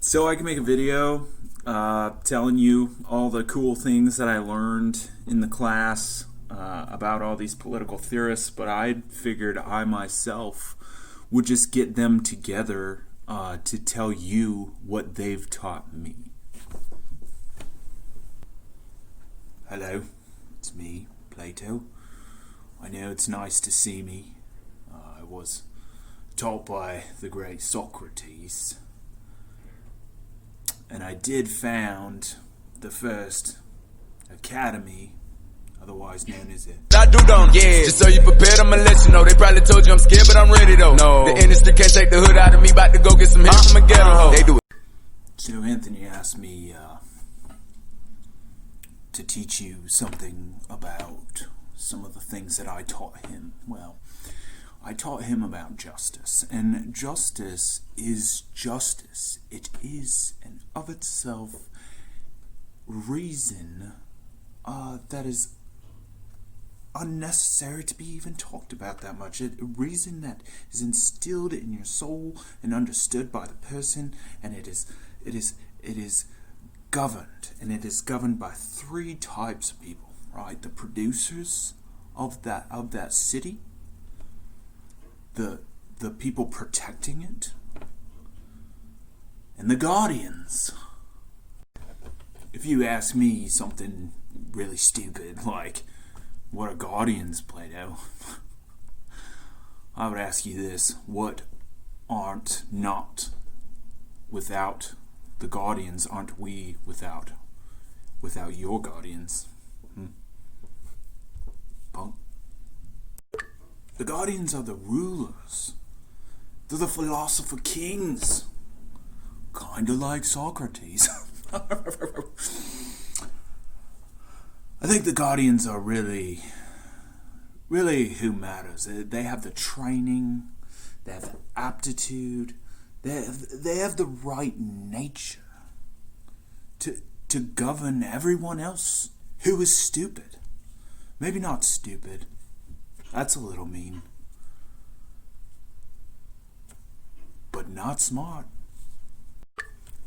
So I can make a video telling you all the cool things that I learned in the class about all these political theorists, but I figured I myself would just get them together to tell you what they've taught me. Hello, it's me, Plato. I know it's nice to see me. I was taught by the great Socrates. And I did found the first academy, otherwise known as it. I do don't, yeah. Just so you prepared, I'ma let you know. They probably told you I'm scared, but I'm ready though. No, the industry can't take the hood out of me. About to go get some hits, I'ma get 'em, ho. They do it. So Anthony asked me to teach you something about some of the things that I taught him. Well, I taught him about justice, and justice is justice. It is, in of itself, reason that is unnecessary to be even talked about that much. A reason that is instilled in your soul and understood by the person, and it is governed, and it is governed by three types of people, right? The producers of that city, the people protecting it, and the guardians. If you ask me something really stupid like, what are guardians, Plato? I would ask you this: what aren't not without the guardians? Aren't we without your guardians? Punk. The guardians are the rulers. They're the philosopher kings. Kinda like Socrates. I think the guardians are really who matters. They have the training, they have the aptitude, they have the right nature to govern everyone else who is stupid. Maybe not stupid. That's a little mean. But not smart.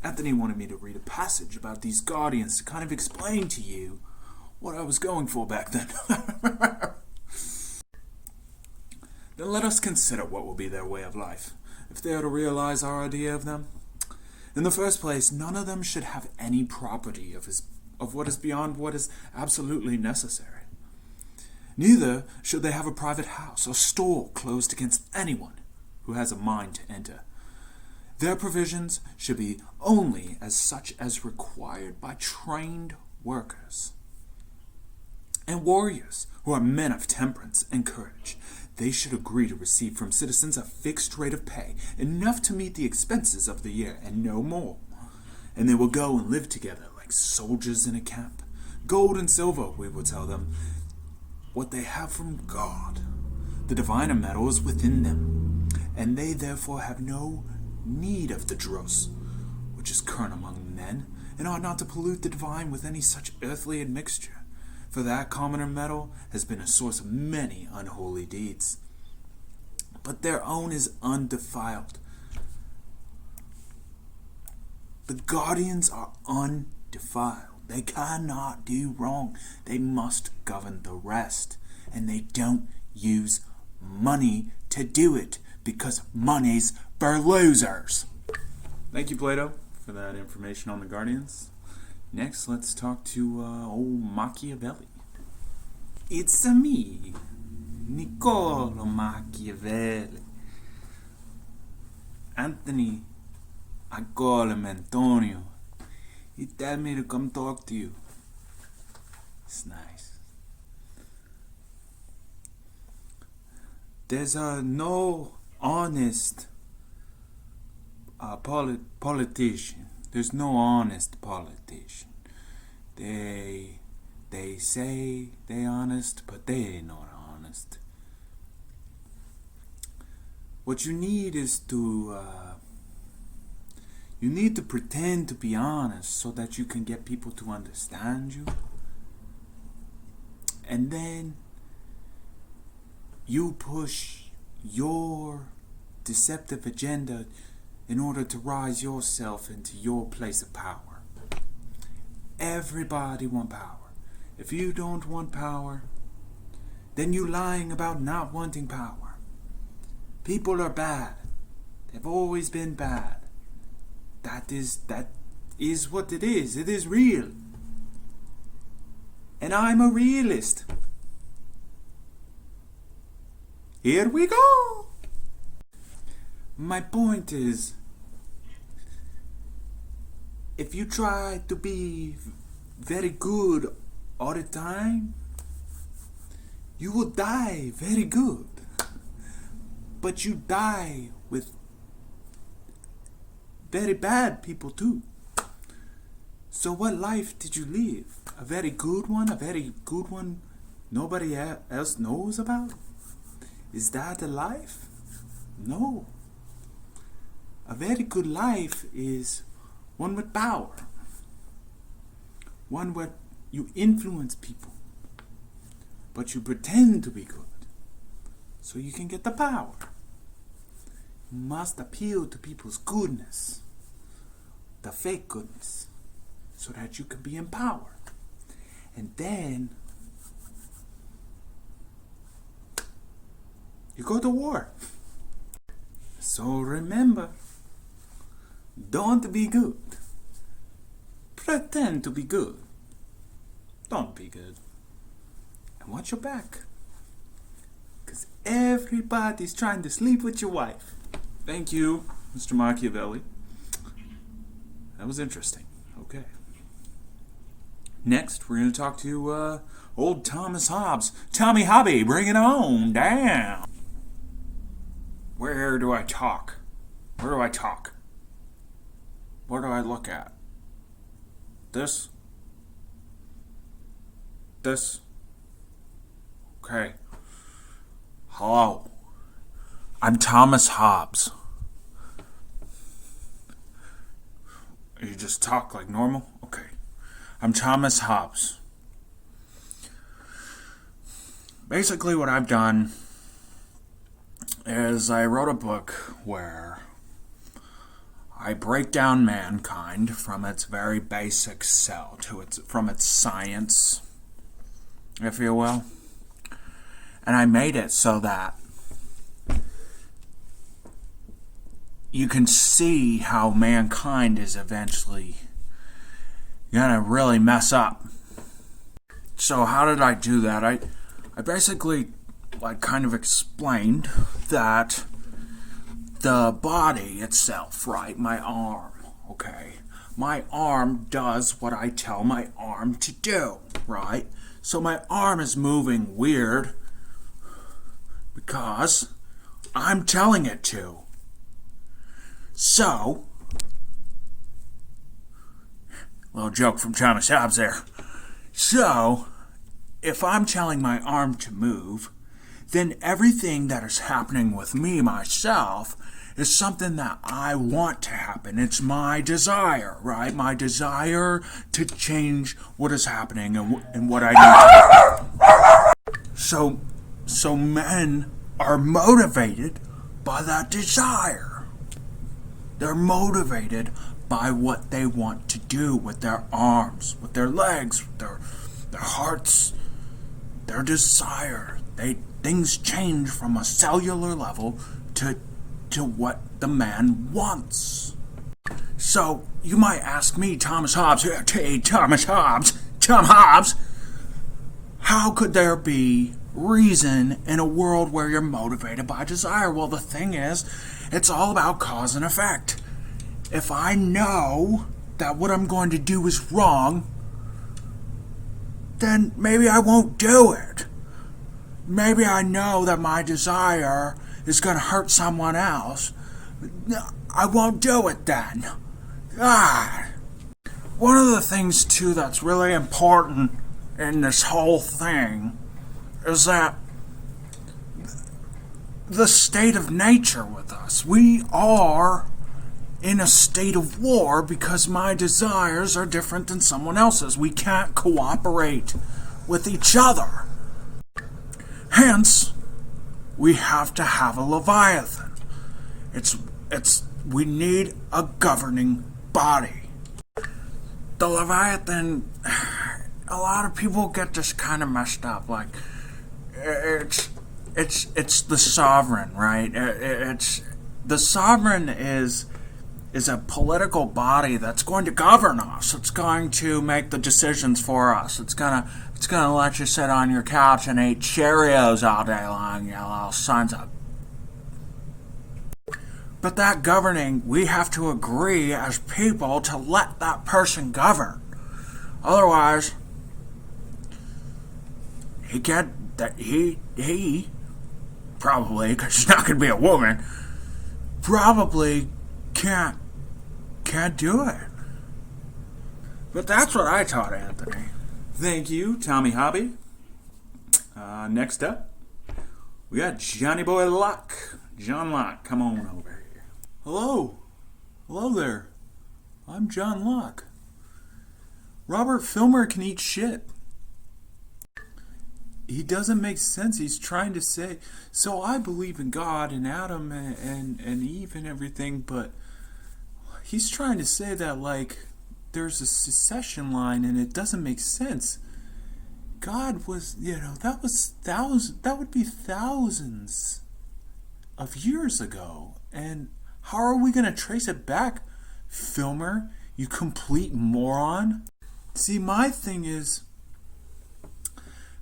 Anthony wanted me to read a passage about these guardians to kind of explain to you what I was going for back then. Then let us consider what will be their way of life, if they are to realize our idea of them. In the first place, none of them should have any property of what is beyond what is absolutely necessary. Neither should they have a private house or store closed against anyone who has a mind to enter. Their provisions should be only as such as required by trained workers and warriors who are men of temperance and courage. They should agree to receive from citizens a fixed rate of pay, enough to meet the expenses of the year and no more. And they will go and live together like soldiers in a camp. Gold and silver, we will tell them, what they have from God. The diviner metal is within them, and they therefore have no need of the dross, which is current among men, and ought not to pollute the divine with any such earthly admixture, for that commoner metal has been a source of many unholy deeds. But their own is undefiled. The guardians are undefiled. They cannot do wrong. They must govern the rest. And they don't use money to do it, because money's for losers. Thank you, Plato, for that information on the guardians. Next, let's talk to old Machiavelli. It's me, Niccolo Machiavelli. Anthony, I call him Antonio. He told me to come talk to you. It's nice. There's no honest politician. There's no honest politician. They say they honest, but they ain't not honest. What you need is you need to pretend to be honest so that you can get people to understand you. And then you push your deceptive agenda in order to rise yourself into your place of power. Everybody wants power. If you don't want power, then you're lying about not wanting power. People are bad. They've always been bad. That is what it is. It is real. And I'm a realist. Here we go. My point is, if you try to be very good all the time, you will die very good. But you die with very bad people too. So what life did you live? A very good one? A very good one nobody else knows about? Is that a life? No. A very good life is one with power. One where you influence people. But you pretend to be good. So you can get the power. You must appeal to people's goodness. The fake goodness. So that you can be empowered. And then you go to war. So remember, don't be good. Pretend to be good. Don't be good. And watch your back. Because everybody's trying to sleep with your wife. Thank you, Mr. Machiavelli. That was interesting. Okay. Next, we're going to talk to old Thomas Hobbes. Tommy Hobby, bring it on down. Where do I talk? Where do I talk? What do I look at? This? This? Okay. Hello. I'm Thomas Hobbes. You just talk like normal? Okay. I'm Thomas Hobbes. Basically what I've done is I wrote a book where I break down mankind from its very basic cell from its science, if you will. And I made it so that you can see how mankind is eventually gonna really mess up. So how did I do that? I basically kind of explained that the body itself, right, my arm, okay, my arm does what I tell my arm to do, right? So my arm is moving weird because I'm telling it to. So, little joke from Thomas Hobbes there. So, if I'm telling my arm to move, then everything that is happening with me, myself, is something that I want to happen. It's my desire, right? My desire to change what is happening and what I need to do. So men are motivated by that desire. They're motivated by what they want to do with their arms, with their legs, with their hearts, their desire. Things change from a cellular level to what the man wants. So you might ask me, Thomas Hobbes, hey, Thomas Hobbes, Tom Hobbes, how could there be reason in a world where you're motivated by desire? Well, the thing is, it's all about cause and effect. If I know that what I'm going to do is wrong, then maybe I won't do it. Maybe I know that my desire is going to hurt someone else. I won't do it then. One of the things, too, that's really important in this whole thing is that the state of nature with us. We are in a state of war because my desires are different than someone else's. We can't cooperate with each other. Hence, we have to have a Leviathan. It's we need a governing body. The Leviathan, a lot of people get this kind of messed up. Like, it's the sovereign, right? It's the sovereign is a political body that's going to govern us. It's going to make the decisions for us. It's gonna let you sit on your couch and eat Cheerios all day long, you little sons of. But that governing, we have to agree as people to let that person govern. Otherwise, he can't. He probably, because she's not going to be a woman, probably can't do it. But that's what I taught Anthony. Thank you, Tommy Hobby. Next up, we got Johnny Boy Locke. John Locke, come on over here. Hello there. I'm John Locke. Robert Filmer can eat shit. He doesn't make sense. He's trying to say, so I believe in God and Adam and Eve and everything, but he's trying to say that, like, there's a succession line and it doesn't make sense. God was, that would be thousands of years ago. And how are we going to trace it back, Filmer? You complete moron. See, my thing is,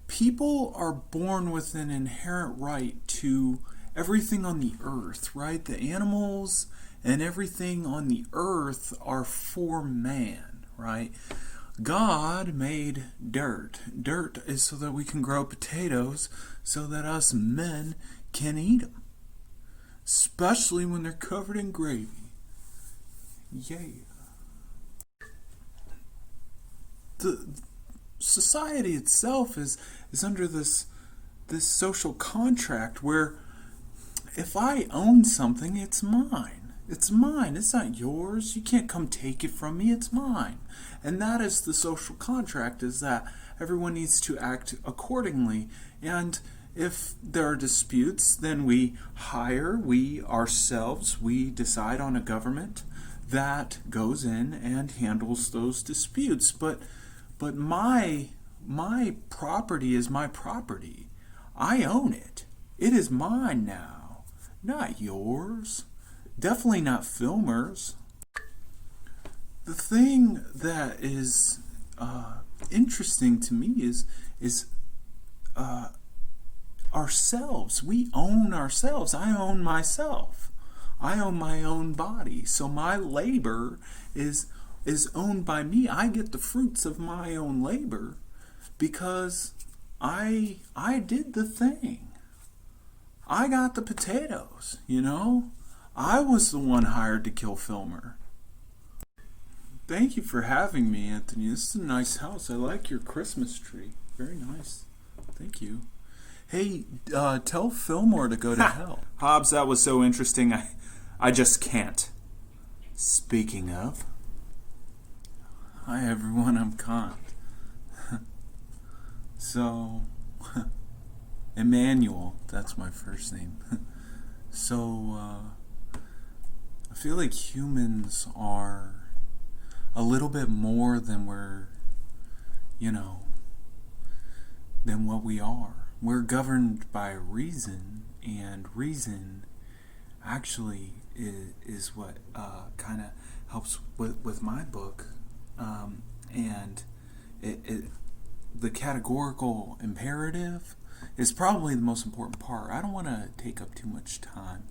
people are born with an inherent right to everything on the earth, right? The animals and everything on the earth are for man, right? God made dirt. Dirt is so that we can grow potatoes so that us men can eat them. Especially when they're covered in gravy. Yeah. The society itself is under this social contract where if I own something, it's mine. It's mine. It's not yours. You can't come take it from me. It's mine. And that is the social contract, is that everyone needs to act accordingly. And if there are disputes, then we decide on a government that goes in and handles those disputes. But my property is my property. I own it. It is mine now, not yours. Definitely not Filmer's. The thing that is interesting to me is ourselves. We own ourselves. I own myself. I own my own body. So my labor is owned by me. I get the fruits of my own labor because I did the thing. I got the potatoes, I was the one hired to kill Filmer. Thank you for having me, Anthony. This is a nice house. I like your Christmas tree. Very nice. Thank you. Hey, tell Fillmore to go to hell. Hobbs, that was so interesting. I just can't. Speaking of, hi everyone, I'm Kant. So, Emmanuel, that's my first name. So, I feel like humans are a little bit more than than what we are. We're governed by reason, and reason actually is what kind of helps with my book. And the categorical imperative is probably the most important part. I don't want to take up too much time.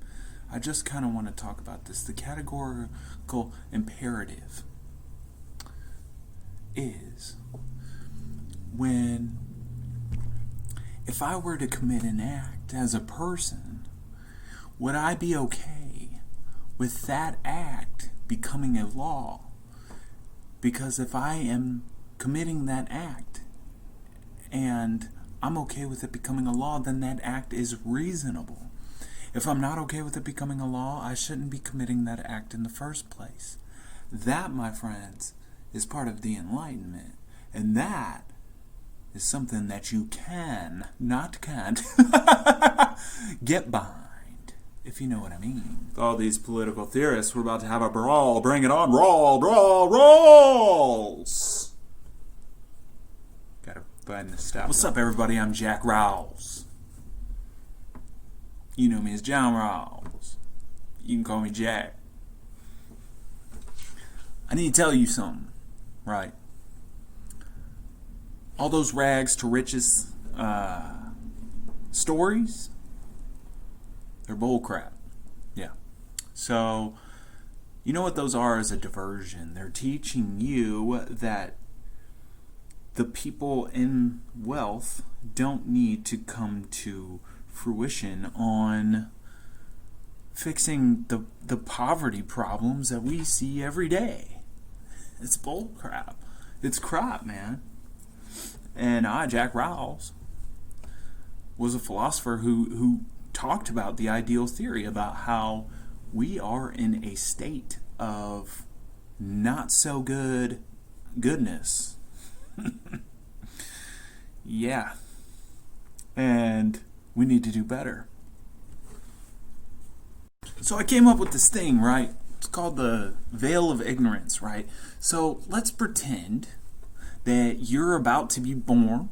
I just kind of want to talk about this. The categorical imperative is if I were to commit an act as a person, would I be okay with that act becoming a law? Because if I am committing that act and I'm okay with it becoming a law, then that act is reasonable. If I'm not okay with it becoming a law, I shouldn't be committing that act in the first place. That, my friends, is part of the Enlightenment. And that is something that you can, not can't, get behind. if you know what I mean. All these political theorists, we're about to have a brawl. Bring it on. Rawls. Gotta find the stuff. What's up, everybody? I'm Jack Rawls. You know me as John Rawls. You can call me Jack. I need to tell you something, right? All those rags to riches stories, they're bullcrap. Yeah. So, you know what those are as a diversion? They're teaching you that the people in wealth don't need to come to fruition on fixing the poverty problems that we see every day. It's bullcrap. It's crap, man. And I, Jack Rawls, was a philosopher who talked about the ideal theory, about how we are in a state of not so good goodness. Yeah. And we need to do better. So I came up with this thing, right? It's called the veil of ignorance, right? So let's pretend that you're about to be born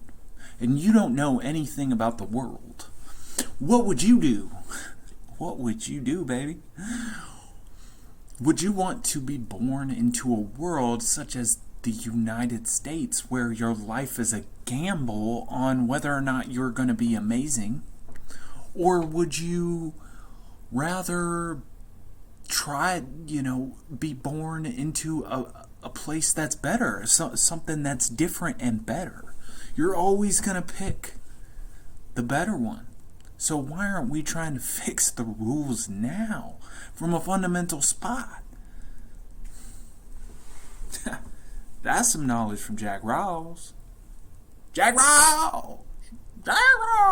and you don't know anything about the world. What would you do? What would you do, baby? Would you want to be born into a world such as the United States, where your life is a gamble on whether or not you're going to be amazing? Or would you rather try, be born into a place that's better, something that's different and better? You're always going to pick the better one. So why aren't we trying to fix the rules now from a fundamental spot? That's some knowledge from Jack Rawls. Jack Rawls! Jack Rawls!